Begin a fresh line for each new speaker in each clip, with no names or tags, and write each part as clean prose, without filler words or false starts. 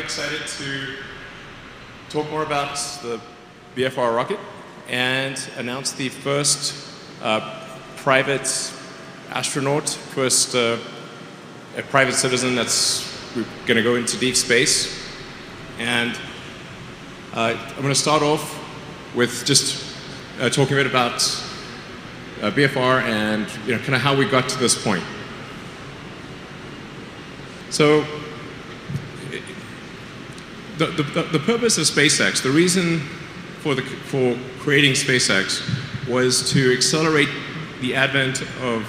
excited to talk more about the BFR rocket and announce the first private astronaut, first a private citizen that's going to go into deep space. And I'm going to start off with just talking a bit about BFR and kind of how we got to this point. So the purpose of SpaceX, the reason for creating SpaceX was to accelerate the advent of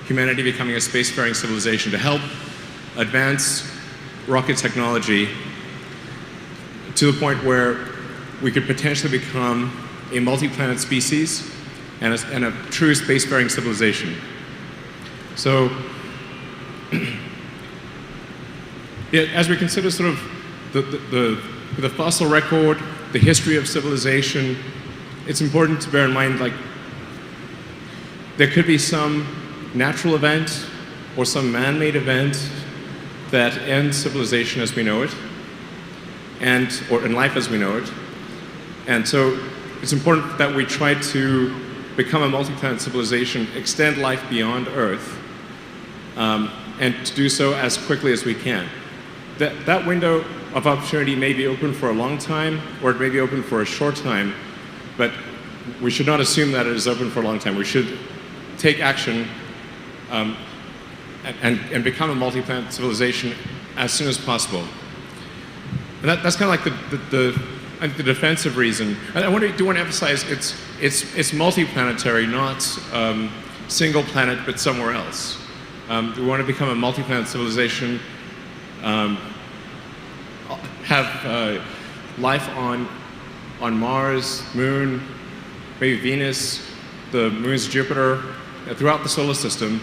humanity becoming a spacefaring civilization, to help advance rocket technology to the point where we could potentially become a multi-planet species and a true spacefaring civilization. So, as we consider sort of the fossil record, the history of civilization, it's important to bear in mind, like, there could be some natural event or some man-made event that ends civilization as we know it, or in life as we know it. And so it's important that we try to become a multi-planet civilization, extend life beyond Earth, and to do so as quickly as we can. That window of opportunity may be open for a long time, or it may be open for a short time, but we should not assume that it is open for a long time. We should take action and become a multi-planet civilization as soon as possible. And that's kind of like the defensive reason. And I do want to emphasize it's multi-planetary, not single planet, but somewhere else. We want to become a multi-planet civilization, have life on Mars, Moon, maybe Venus, the moons of Jupiter, throughout the solar system,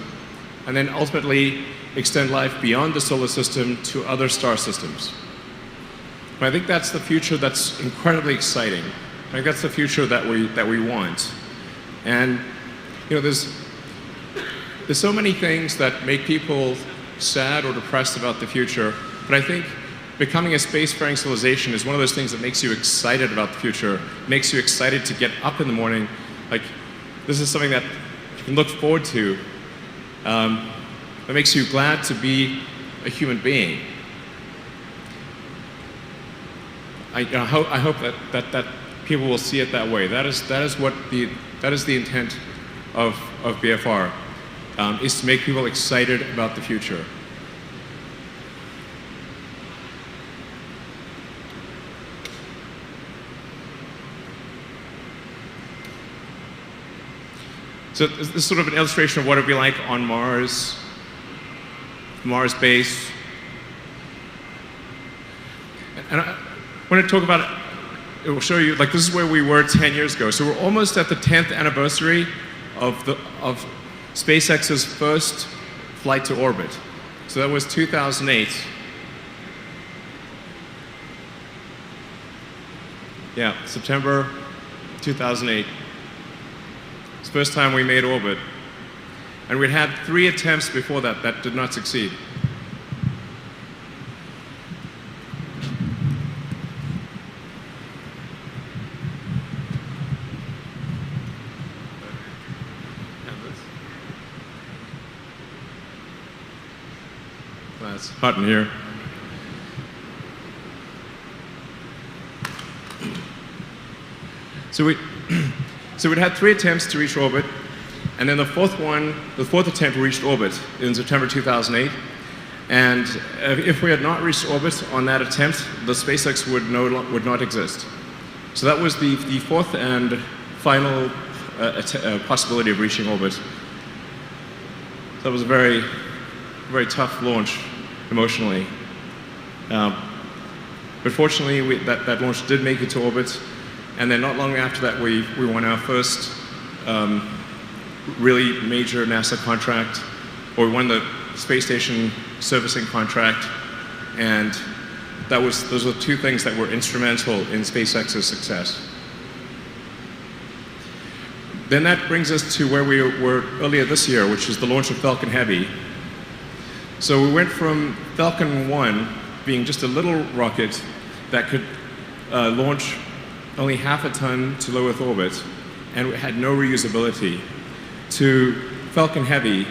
and then ultimately extend life beyond the solar system to other star systems. But I think that's the future that's incredibly exciting. I think that's the future that we want. And there's so many things that make people sad or depressed about the future, but I think becoming a spacefaring civilization is one of those things that makes you excited about the future, makes you excited to get up in the morning. Like, this is something that you can look forward to. That makes you glad to be a human being. I hope that people will see it that way. That is the intent of BFR, is to make people excited about the future. So this is sort of an illustration of what it would be like on Mars base. And I want to talk about it will show you, like, this is where we were 10 years ago. So we're almost at the 10th anniversary of SpaceX's first flight to orbit. So that was 2008. Yeah, September 2008. It's the first time we made orbit. And we'd had 3 attempts before that that did not succeed. It's hot in here. So we'd had 3 attempts to reach orbit, and then the fourth attempt reached orbit in September 2008. And if we had not reached orbit on that attempt, the SpaceX would not exist. So that was the fourth and final possibility of reaching orbit. So that was a very, very tough launch emotionally. But fortunately, that launch did make it to orbit. And then not long after that, we won our first really major NASA contract, or we won the space station servicing contract, and those were 2 things that were instrumental in SpaceX's success. Then that brings us to where we were earlier this year, which is the launch of Falcon Heavy. So we went from Falcon 1 being just a little rocket that could launch only half a ton to low Earth orbit and had no reusability, to Falcon Heavy,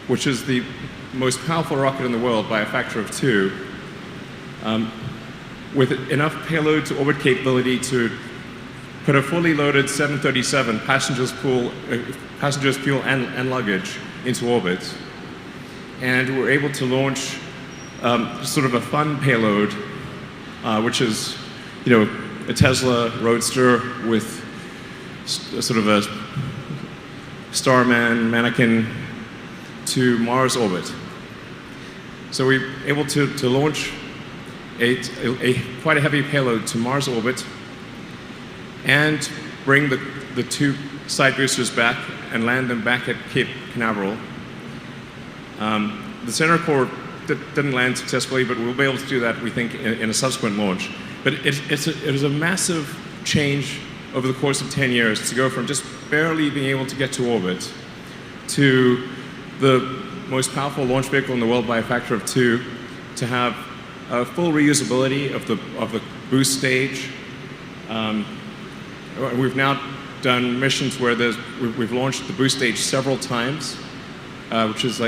which is the most powerful rocket in the world by a factor of 2, with enough payload to orbit capability to put a fully loaded 737 passengers, fuel, and luggage into orbit. And we're able to launch sort of a fun payload, which is, a Tesla Roadster with sort of a Starman mannequin to Mars orbit. So we're able to launch quite a heavy payload to Mars orbit and bring the 2 side boosters back and land them back at Cape Canaveral. The center core didn't land successfully, but we'll be able to do that, we think, in a subsequent launch. But it was a massive change over the course of 10 years to go from just barely being able to get to orbit to the most powerful launch vehicle in the world by a factor of 2, to have a full reusability of the boost stage. We've now done missions where we've launched the boost stage several times, which is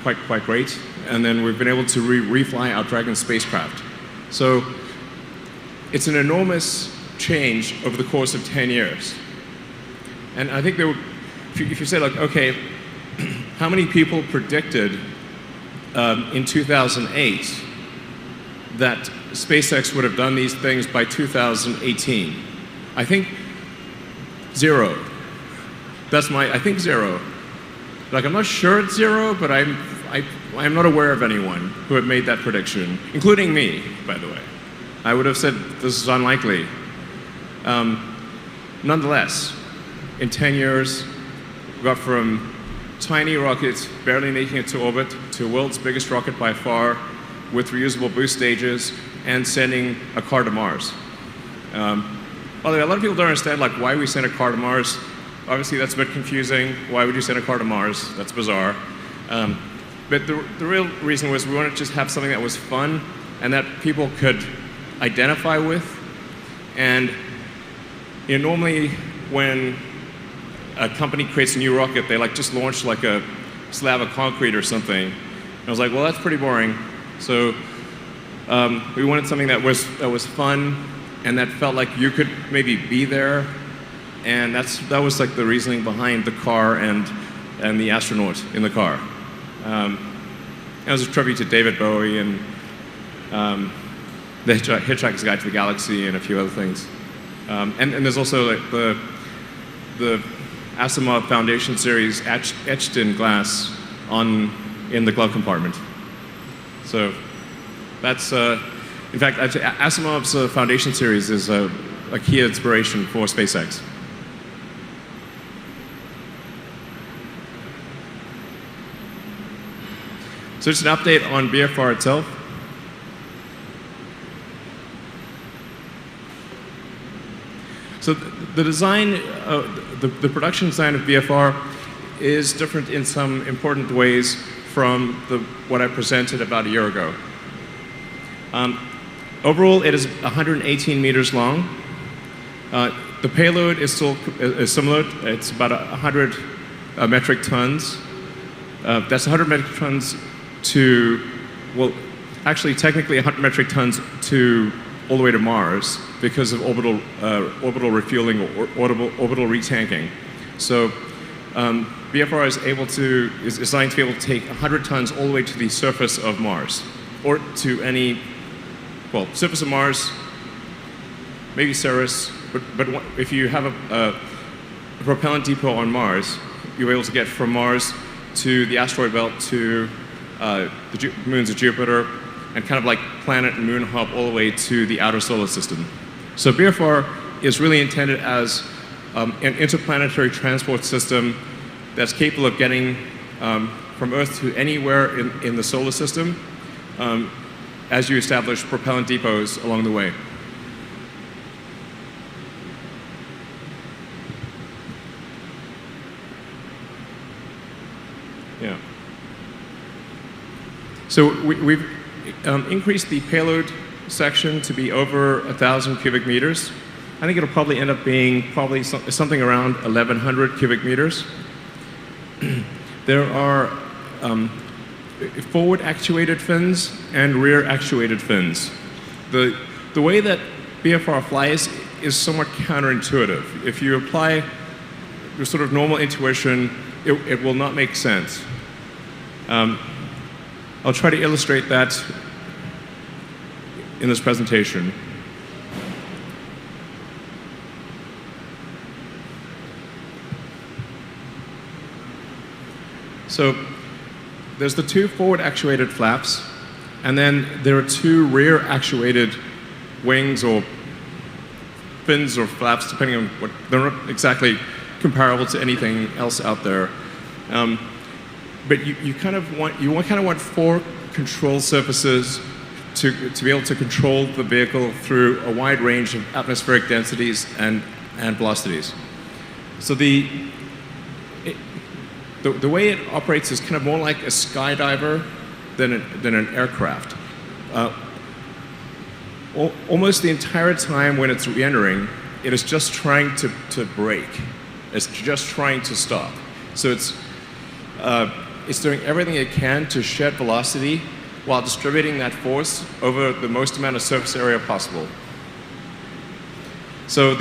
quite great. And then we've been able to refly our Dragon spacecraft. So it's an enormous change over the course of 10 years. And I think if you say, like, okay, how many people predicted in 2008 that SpaceX would have done these things by 2018? I think 0. I think 0. Like, I'm not sure it's 0, but I'm not aware of anyone who had made that prediction, including me, by the way. I would have said this is unlikely. Nonetheless, in 10 years, we got from tiny rockets barely making it to orbit to the world's biggest rocket by far, with reusable boost stages and sending a car to Mars. Although a lot of people don't understand, like, why we sent a car to Mars. Obviously, that's a bit confusing. Why would you send a car to Mars? That's bizarre. But the real reason was we wanted to just have something that was fun and that people could identify with. And normally when a company creates a new rocket, they just launch like a slab of concrete or something. And I was like, well, that's pretty boring. So we wanted something that was fun and that felt like you could maybe be there. And that was like the reasoning behind the car and the astronaut in the car. That was a tribute to David Bowie and the Hitchhiker's Guide to the Galaxy and a few other things. And there's also like the Asimov Foundation series etched in glass in the glove compartment. So that's, in fact, Asimov's Foundation series is a key inspiration for SpaceX. So just an update on BFR itself. So the design, the production design of BFR is different in some important ways from what I presented about a year ago. Overall, it is 118 meters long. The payload is still similar. It's about 100 metric tons. That's 100 metric tons to, well, actually technically 100 metric tons to all the way to Mars because of orbital refueling or orbital retanking. So BFR is designed to be able to take 100 tons all the way to the surface of Mars, or to any, well, surface of Mars, maybe Ceres, but if you have a propellant depot on Mars, you're able to get from Mars to the asteroid belt to the moons of Jupiter, and kind of like planet and moon hop all the way to the outer solar system. So BFR is really intended as an interplanetary transport system that's capable of getting from Earth to anywhere in the solar system as you establish propellant depots along the way. Yeah. So we've increase the payload section to be over 1,000 cubic meters. I think it'll probably end up being something around 1,100 cubic meters. There are forward actuated fins and rear actuated fins. The way that BFR flies is somewhat counterintuitive. If you apply your sort of normal intuition, it will not make sense. I'll try to illustrate that in this presentation. So there's the two forward actuated flaps, and then there are two rear actuated wings or fins or flaps, depending on what. They're not exactly comparable to anything else out there. But you kind of want four control surfaces to be able to control the vehicle through a wide range of atmospheric densities and velocities. So the way it operates is kind of more like a skydiver than an aircraft. Almost the entire time when it's re-entering, it is just trying to brake. It's just trying to stop. So it's doing everything it can to shed velocity while distributing that force over the most amount of surface area possible. So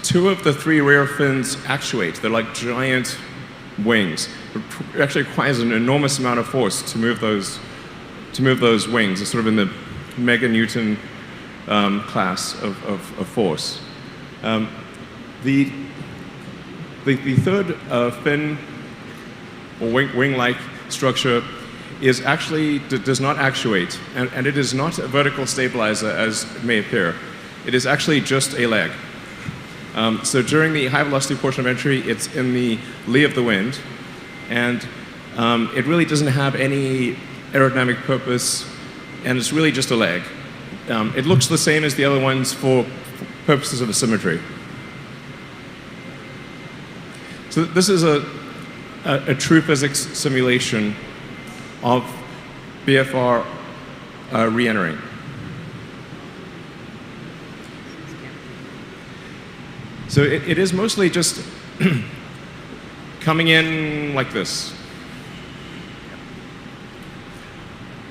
two of the three rear fins actuate. They're like giant wings. It actually requires an enormous amount of force to move those wings. It's sort of in the meganewton class of force. The third fin or wing-like structure is actually does not actuate, and it is not a vertical stabilizer as it may appear. It is actually just a leg. So during the high velocity portion of entry, it's in the lee of the wind, and it really doesn't have any aerodynamic purpose, and it's really just a leg. It looks the same as the other ones for purposes of symmetry. So this is a true physics simulation of BFR re-entering. So it is mostly just coming in like this.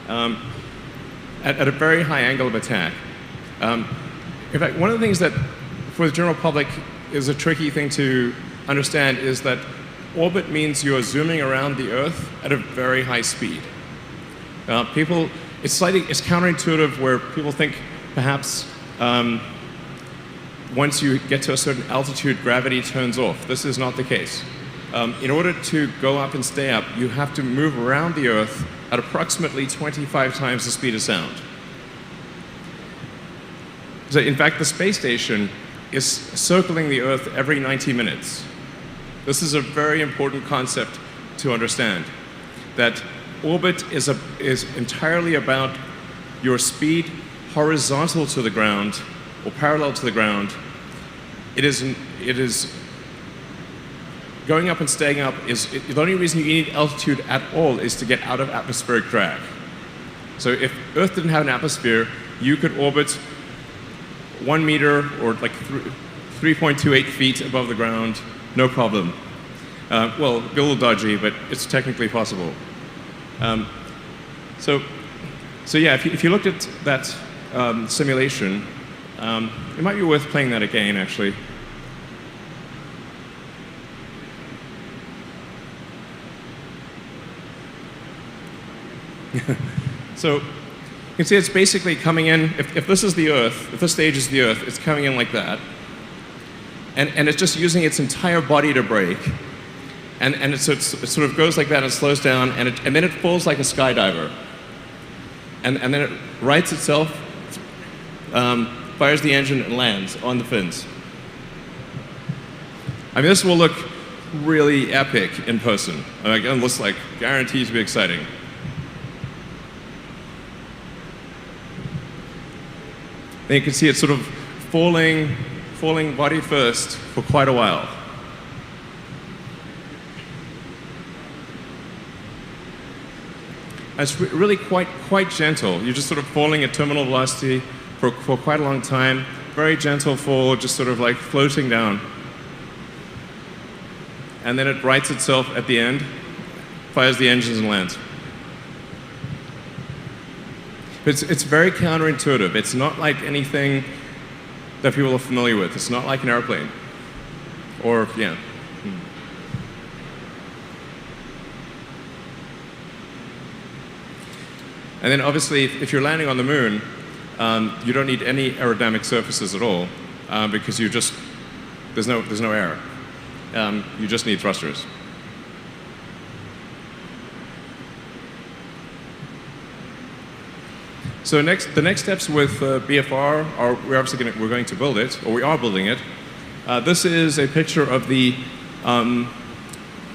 At a very high angle of attack. In fact, one of the things that, for the general public, is a tricky thing to understand is that orbit means you're zooming around the Earth at a very high speed. It's counterintuitive where people think perhaps once you get to a certain altitude, gravity turns off. This is not the case. In order to go up and stay up, you have to move around the Earth at approximately 25 times the speed of sound. So in fact, the space station is circling the Earth every 90 minutes. This is a very important concept to understand, that orbit is entirely about your speed horizontal to the ground or parallel to the ground. It is going up and staying up the only reason you need altitude at all is to get out of atmospheric drag. So if Earth didn't have an atmosphere, you could orbit 1 meter or like 3.28 feet above the ground, no problem. Well, a little dodgy, but it's technically possible. So yeah, if you looked at that simulation, it might be worth playing that again, actually. So you can see it's basically coming in, if this is the Earth, if this stage is the Earth, it's coming in like that. And it's just using its entire body to brake. And it sort of goes like that and slows down, and then it falls like a skydiver. And then it rights itself, fires the engine, and lands on the fins. I mean, this will look really epic in person. It looks like guaranteed to be exciting. Then you can see it sort of falling body first for quite a while. And it's really quite gentle. You're just sort of falling at terminal velocity for quite a long time. Very gentle fall, just sort of like floating down. And then it rights itself at the end, fires the engines and lands. It's very counterintuitive. It's not like anything that people are familiar with. It's not like an airplane. Or, yeah. And then obviously, if you're landing on the moon, you don't need any aerodynamic surfaces at all, because there's no air. You just need thrusters. So the next steps with BFR are we're going to build it, or we are building it. This is a picture of the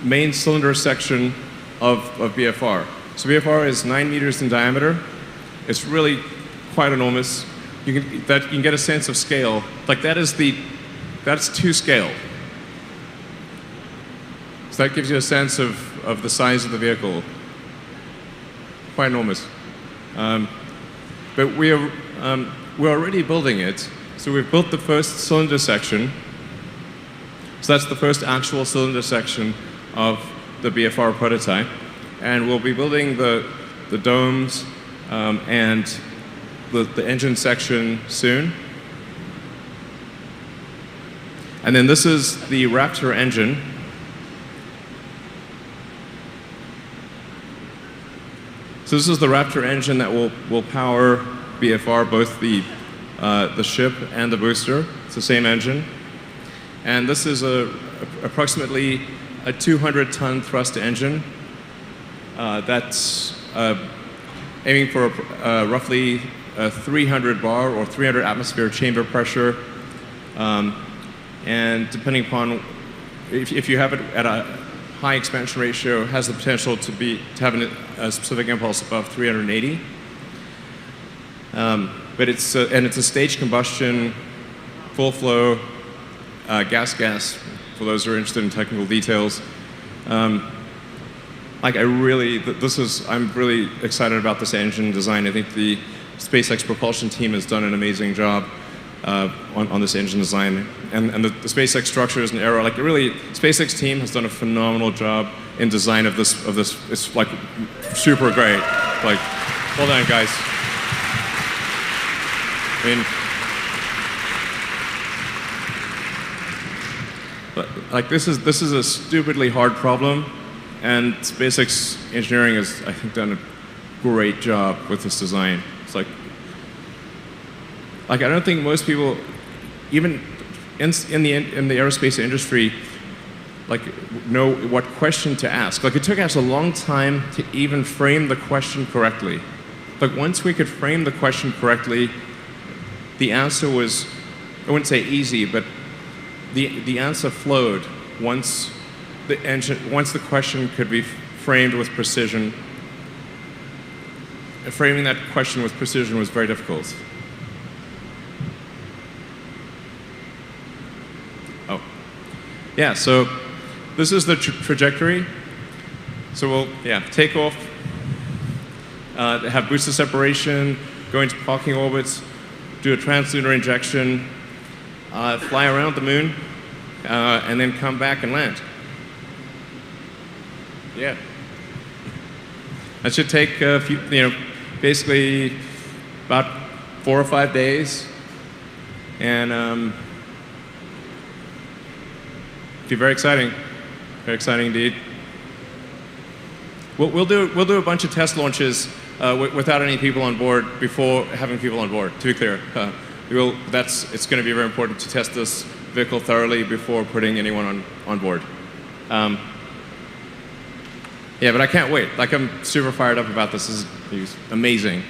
main cylinder section of BFR. So BFR is 9 meters in diameter. It's really quite enormous. You can get a sense of scale. Like that's to scale. So that gives you a sense of the size of the vehicle. Quite enormous. But we're already building it. So we've built the first cylinder section. So that's the first actual cylinder section of the BFR prototype. And we'll be building the domes and the engine section soon. And then this is the Raptor engine. So this is the Raptor engine that will power BFR, both the ship and the booster. It's the same engine. And this is approximately a 200-ton thrust engine that's aiming for roughly a 300 bar or 300 atmosphere chamber pressure. And depending upon, if you have it at a high expansion ratio, has the potential to have a specific impulse above 380. But it's a stage combustion, full flow, gas. For those who are interested in technical details, I'm really excited about this engine design. I think the SpaceX propulsion team has done an amazing job on this engine design, and the SpaceX structures and aero. SpaceX team has done a phenomenal job in design of this. It's like super great. Like, well done, guys. I mean, like this is a stupidly hard problem, and SpaceX engineering has, I think, done a great job with this design. It's like I don't think most people, even in the aerospace industry, know what question to ask. It took us a long time to even frame the question correctly. Once we could frame the question correctly, the answer was, I wouldn't say easy, but the answer flowed once the question could be framed with precision. Framing that question with precision was very difficult. Oh, yeah. So this is the trajectory. So we'll take off, have booster separation, go into parking orbits, do a translunar injection, fly around the moon, and then come back and land. Yeah. That should take a few, basically about 4 or 5 days, and be very exciting indeed. We'll do a bunch of test launches without any people on board before having people on board. To be clear, it's going to be very important to test this vehicle thoroughly before putting anyone on board. Yeah, but I can't wait. I'm super fired up about this. This is amazing.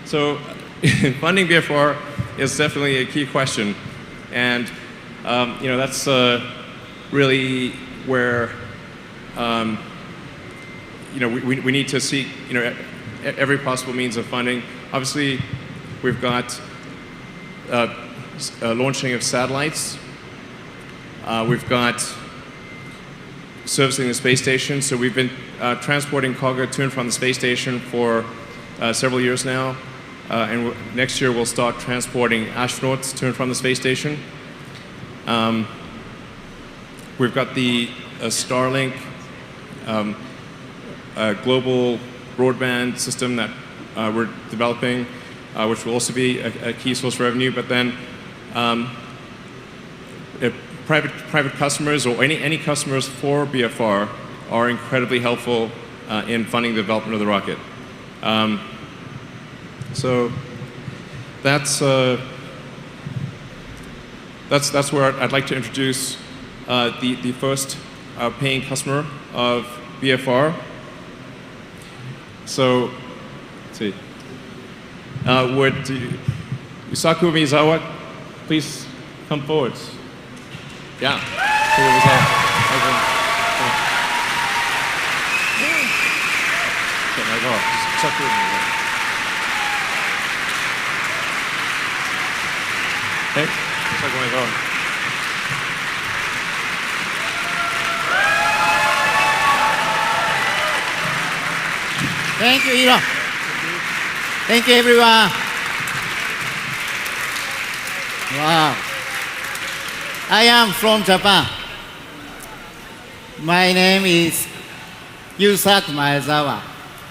So, funding BFR is definitely a key question, and that's really where we need to seek every possible means of funding. Obviously, we've got launching of satellites. We've got servicing the space station. So we've been transporting cargo to and from the space station for several years now. And next year we'll start transporting astronauts to and from the space station. We've got the Starlink global broadband system that we're developing, which will also be a key source of revenue. But then private customers or any customers for BFR are incredibly helpful in funding the development of the rocket. So that's where I'd like to introduce the first paying customer of BFR. So, let's see. Would Yusaku Maezawa please come forward? Yeah. Okay.
Thank you, Elon. Thank you, everyone. Wow. I am from Japan. My name is Yusaku Maezawa.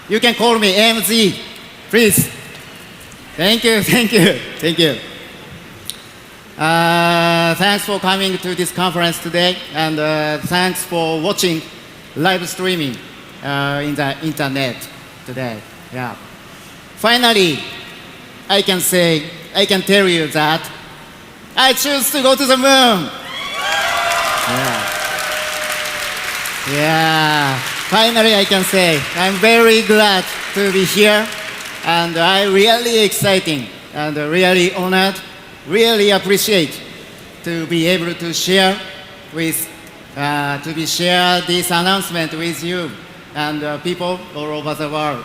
You can call me MZ, please. Thank you, thank you, thank you. Thanks for coming to this conference today, and thanks for watching live streaming in the internet today. Yeah. Finally, I can tell you that I choose to go to the moon. Yeah. Finally, I can say I'm very glad to be here, and I'm really exciting and really honored, really appreciate to be able to share this announcement with you and people all over the world.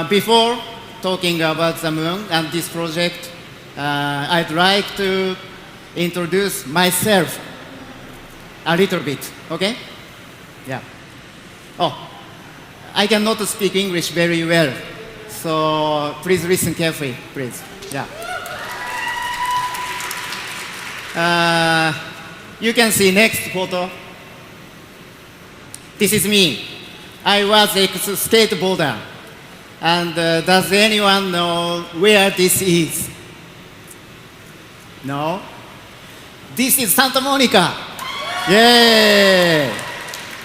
Before talking about the moon and this project, I'd like to introduce myself a little bit, okay? Yeah. Oh, I cannot speak English very well, so please listen carefully, please. Yeah. You can see next photo. This is me. I was a skateboarder. And does anyone know where this is? No? This is Santa Monica. Yay!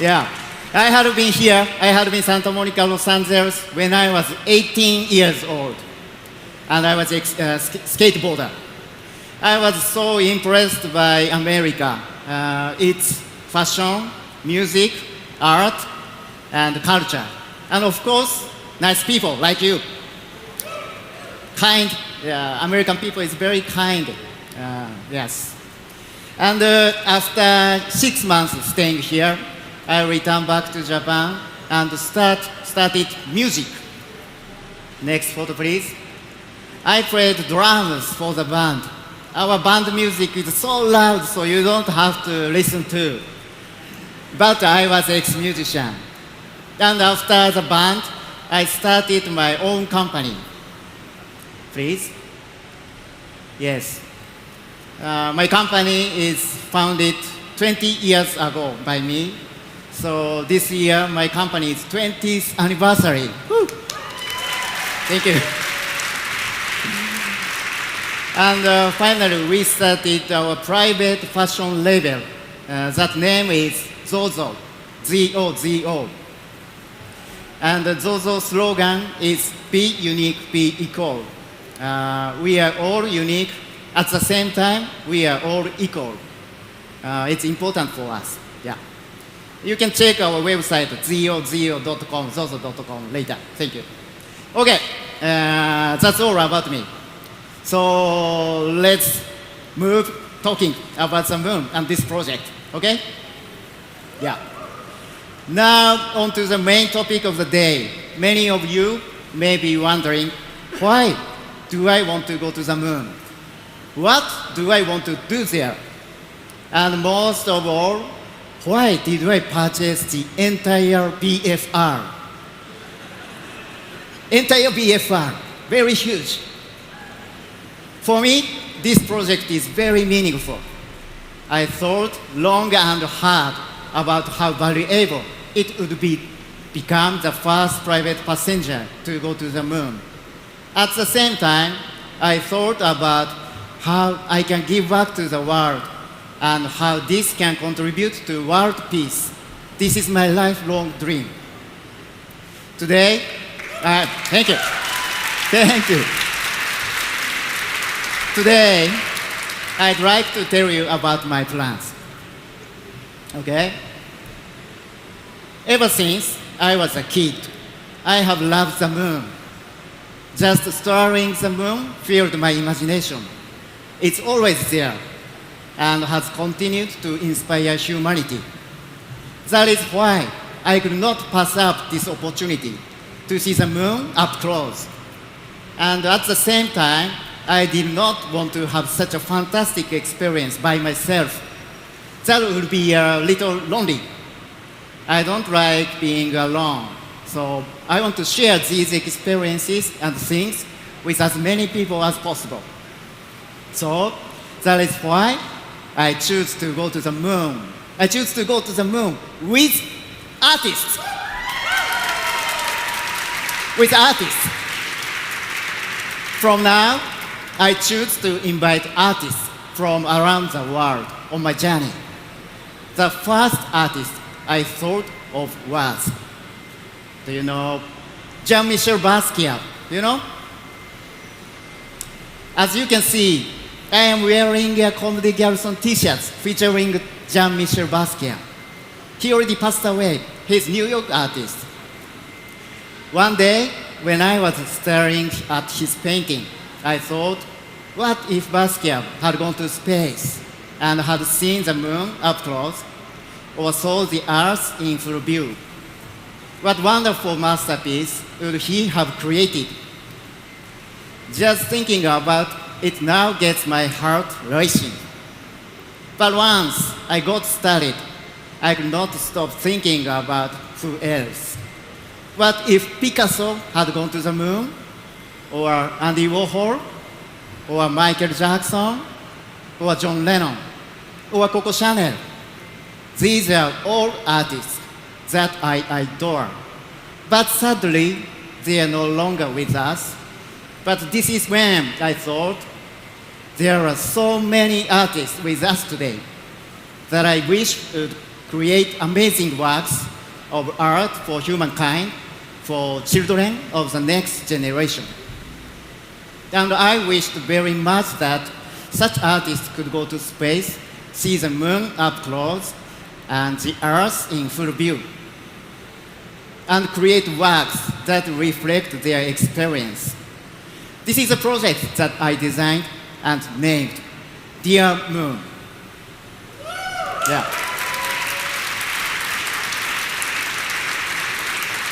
Yeah. I had been here. I had been Santa Monica, Los Angeles when I was 18 years old. And I was a skateboarder. I was so impressed by America. Its fashion, music, art, and culture. And of course, nice people like you. Kind. American people is very kind. Yes. And after 6 months staying here, I returned back to Japan and started music. Next photo, please. I played drums for the band. Our band music is so loud, so you don't have to listen to. But I was ex-musician. And after the band, I started my own company. Please. Yes. My company is founded 20 years ago by me. So this year, my company is 20th anniversary. Woo! Thank you. And finally, we started our private fashion label. That name is Zozo, Z-O-Z-O. And the Zozo slogan is be unique, be equal. We are all unique. At the same time, we are all equal. It's important for us. Yeah. You can check our website, zozo.com, zozo.com later. Thank you. Okay, that's all about me. So let's move talking about the moon and this project, okay? Yeah. Now on to the main topic of the day. Many of you may be wondering, why do I want to go to the moon? What do I want to do there? And most of all, why did I purchase the entire BFR? Entire BFR, very huge. For me, this project is very meaningful. I thought long and hard about how valuable it would become the first private passenger to go to the moon. At the same time, I thought about how I can give back to the world and how this can contribute to world peace. This is my lifelong dream. Today, thank you. Thank you. Today, I'd like to tell you about my plans. Okay? Ever since I was a kid, I have loved the moon. Just staring the moon filled my imagination. It's always there and has continued to inspire humanity. That is why I could not pass up this opportunity to see the moon up close. And at the same time, I did not want to have such a fantastic experience by myself. That would be a little lonely. I don't like being alone. So I want to share these experiences and things with as many people as possible. So that is why I choose to go to the moon. I choose to go to the moon with artists. With artists. From now, I choose to invite artists from around the world on my journey. The first artist I thought of was, do you know, Jean-Michel Basquiat, you know? As you can see, I am wearing a Comedy Garrison t-shirt featuring Jean-Michel Basquiat. He already passed away. He's a New York artist. One day, when I was staring at his painting, I thought, what if Basquiat had gone to space and had seen the moon up close or saw the Earth in full view? What wonderful masterpiece would he have created? Just thinking about it now gets my heart racing. But once I got started, I could not stop thinking about who else. What if Picasso had gone to the moon? Or Andy Warhol? Or Michael Jackson? Or John Lennon? Or Coco Chanel? These are all artists that I adore. But sadly, they are no longer with us. But this is when I thought, there are so many artists with us today that I wish would create amazing works of art for humankind, for children of the next generation. And I wished very much that such artists could go to space, see the moon up close, and the Earth in full view, and create works that reflect their experience. This is a project that I designed and named dearMoon. Yeah.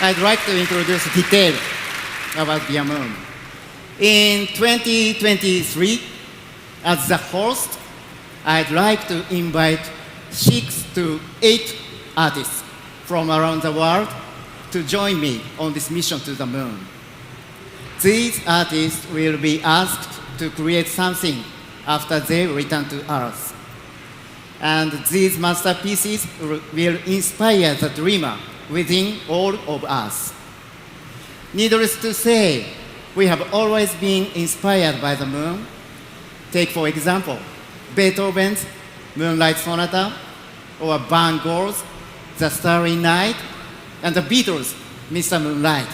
I'd like to introduce details about dearMoon. In 2023, as the host, I'd like to invite 6 to 8 artists from around the world to join me on this mission to the moon. These artists will be asked to create something after they return to Earth. And these masterpieces will inspire the dreamer within all of us. Needless to say, we have always been inspired by the moon. Take, for example, Beethoven's Moonlight Sonata, or Van Gogh's The Starry Night, and the Beatles' Mr. Moonlight.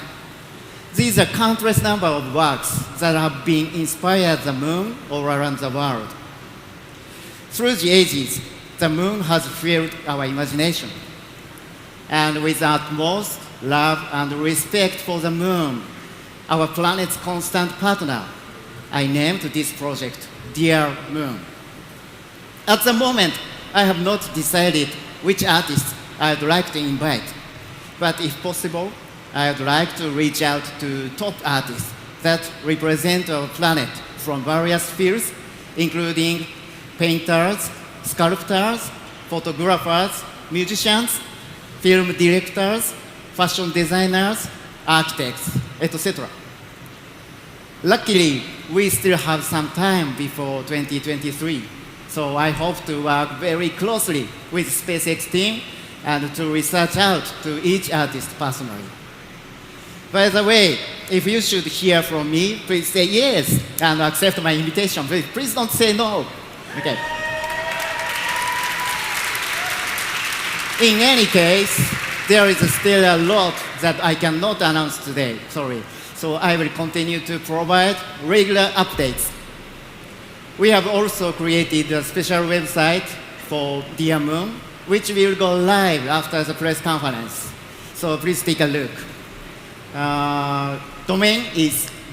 These are countless number of works that have been inspired the moon all around the world. Through the ages, the moon has filled our imagination. And with utmost love and respect for the moon, our planet's constant partner, I named this project dearMoon. At the moment, I have not decided which artists I'd like to invite. But if possible, I would like to reach out to top artists that represent our planet from various fields, including painters, sculptors, photographers, musicians, film directors, fashion designers, architects, etc. Luckily, we still have some time before 2023, so I hope to work very closely with SpaceX team and to research out to each artist personally. By the way, if you should hear from me, please say yes and accept my invitation. Please don't say no. Okay. In any case, there is still a lot that I cannot announce today. Sorry. So I will continue to provide regular updates. We have also created a special website for dearMoon, which will go live after the press conference. So please take a look. Domain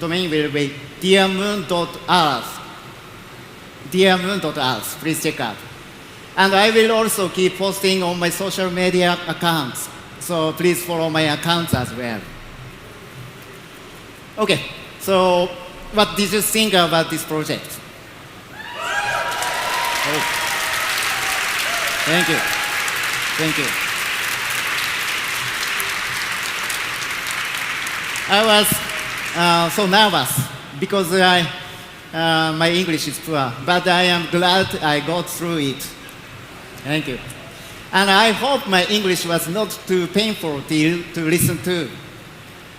will be dearMoon.earth. dearMoon.earth. Please check out. And I will also keep posting on my social media accounts. So please follow my accounts as well. Okay, so what did you think about this project? Oh. Thank you. Thank you. I was so nervous because my English is poor, but I am glad I got through it. Thank you. And I hope my English was not too painful to listen to.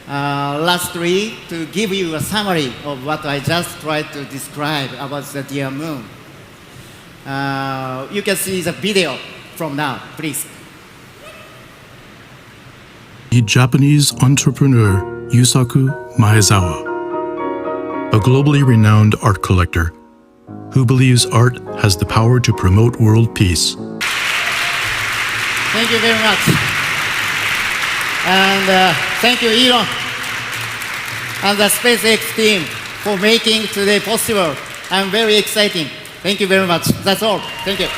Lastly, to give you a summary of what I just tried to describe about the dearMoon. You can see the video from now, please.
The Japanese entrepreneur Yusaku Maezawa, a globally renowned art collector who believes art has the power to promote world peace.
Thank you very much. And thank you, Elon, and the SpaceX team for making today possible. I'm very exciting. Thank you very much. That's all. Thank you.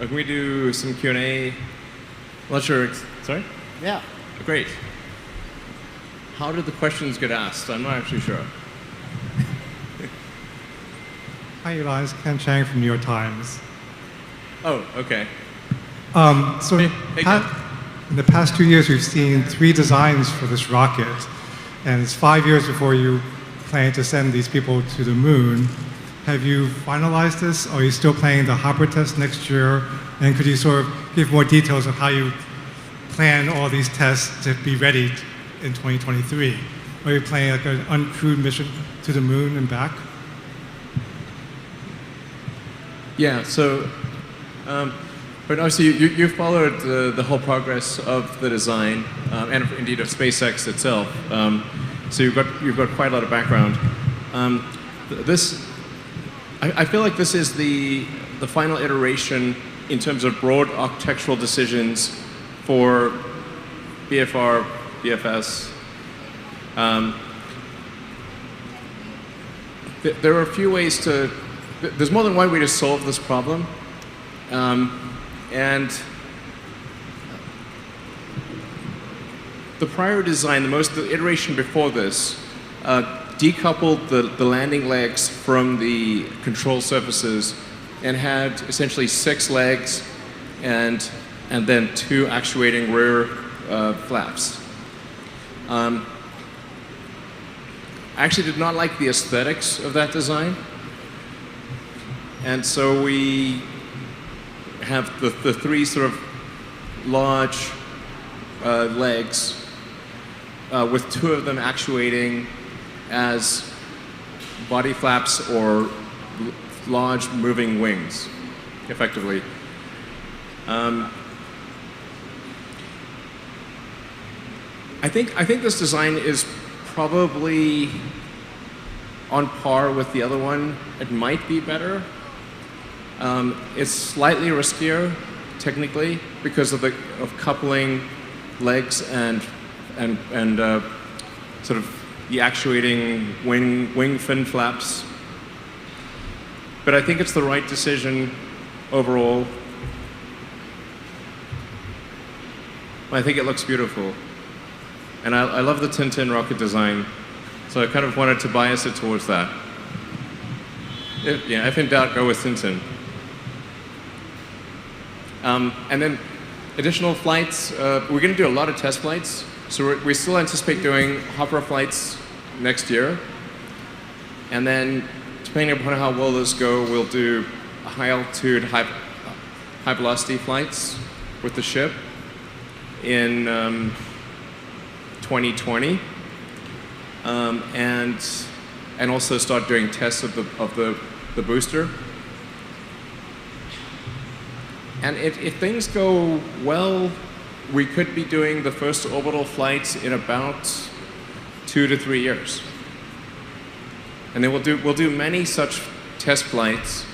Can we do some Q&A? I'm not sure. Sorry?
Yeah.
Great. How did the questions get asked? I'm not actually sure.
Hi, Elon. It's Ken Chang from New York Times.
Oh, okay.
So
Hey, Ken.
in the past 2 years, we've seen 3 designs for this rocket, and it's 5 years before you plan to send these people to the moon. Have you finalized this? Are you still planning the hopper test next year? And could you sort of give more details of how you plan all these tests to be ready in 2023? Are you planning like an uncrewed mission to the moon and back?
Yeah, so, but obviously you followed the whole progress of the design, and indeed of SpaceX itself. So you've got quite a lot of background. I feel like this is the final iteration in terms of broad architectural decisions for BFR, BFS. There are a few ways to. There's more than one way to solve this problem, and the prior design, the iteration before this, decoupled the landing legs from the control surfaces and had essentially 6 legs and then 2 actuating rear flaps. I actually did not like the aesthetics of that design, and so we have the 3 sort of large legs with 2 of them actuating as body flaps or large moving wings, effectively. I think this design is probably on par with the other one. It might be better. It's slightly riskier, technically, because of coupling legs and sort of the actuating wing fin flaps. But I think it's the right decision overall. I think it looks beautiful. And I love the Tintin rocket design, so I kind of wanted to bias it towards that. If in doubt, go with Tintin. And then additional flights, we're going to do a lot of test flights. So we still anticipate doing hopper flights next year. And then, depending upon how well those go, we'll do high altitude, high velocity flights with the ship in 2020. And also start doing tests of the booster. And if things go well, we could be doing the first orbital flights in about 2 to 3 years. And then we'll do many such test flights,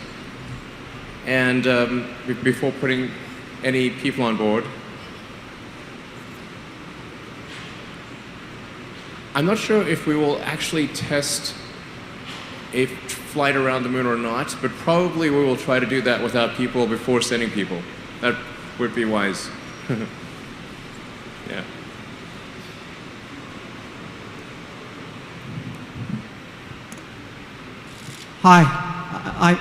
and before putting any people on board. I'm not sure if we will actually test a flight around the moon or not, but probably we will try to do that without people before sending people. That would be wise. Yeah.
Hi,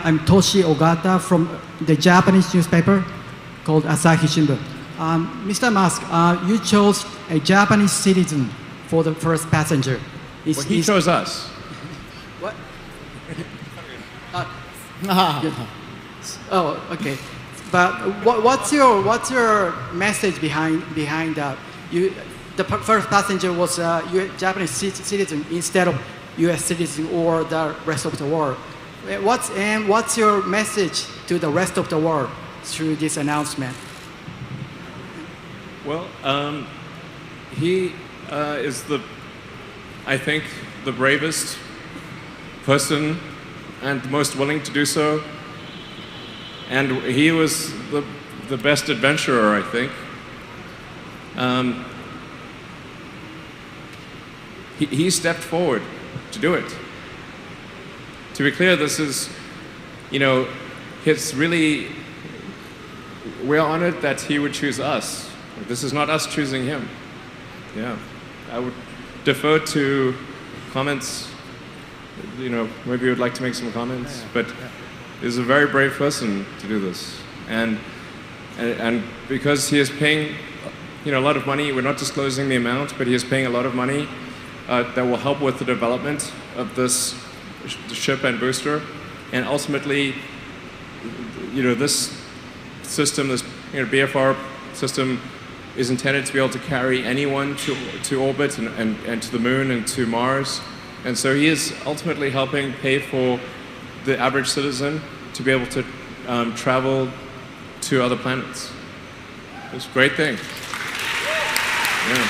I'm Toshi Ogata from the Japanese newspaper called Asahi Shimbun. Mr. Musk, you chose a Japanese citizen for the first passenger.
Well, he chose us.
What? Oh, okay. But what's your message behind that? The first passenger was a Japanese citizen instead of U.S. citizen or the rest of the world. What's your message to the rest of the world through this announcement?
Well, he is I think, the bravest person and the most willing to do so. And he was the best adventurer, I think. He stepped forward to do it. To be clear, this is, it's really, we're honored that he would choose us. This is not us choosing him. Yeah, I would defer to comments. Maybe you would like to make some comments, but he's a very brave person to do this. And because he is paying, a lot of money, we're not disclosing the amount, but he is paying a lot of money that will help with the development of this ship and booster. And ultimately, this system, this BFR system, is intended to be able to carry anyone to orbit and to the moon and to Mars. And so he is ultimately helping pay for the average citizen to be able to travel to other planets. It's a great thing. Yeah.